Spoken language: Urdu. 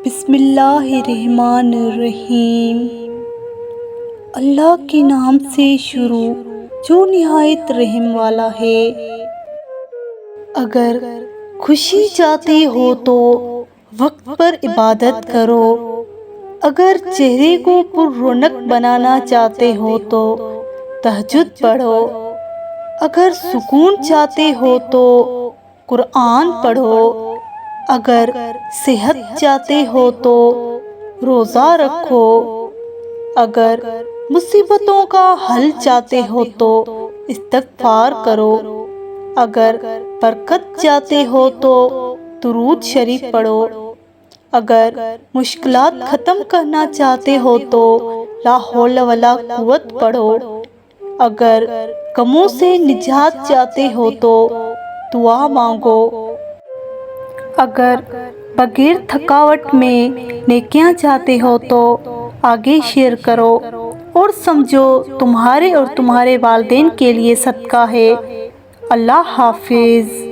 بسم اللہ الرحمن الرحیم۔ اللہ کے نام سے شروع جو نہایت رحم والا ہے۔ اگر خوشی چاہتے ہو تو وقت پر عبادت کرو، اگر چہرے کو پر رونق بنانا چاہتے ہو تو تہجد پڑھو، اگر سکون چاہتے ہو تو قرآن پڑھو، اگر صحت چاہتے ہو تو روزہ رکھو، اگر مصیبتوں کا حل چاہتے ہو تو استغفار کرو، اگر برکت چاہتے ہو تو درود شریف پڑھو، اگر مشکلات ختم کرنا چاہتے ہو تو لا حول ولا قوت پڑھو، اگر غموں سے نجات چاہتے ہو تو دعا مانگو، اگر بغیر تھکاوٹ میں نیکیاں چاہتے ہو تو آگے شیئر کرو اور سمجھو تمہارے اور تمہارے والدین کے لیے صدقہ ہے۔ اللہ حافظ۔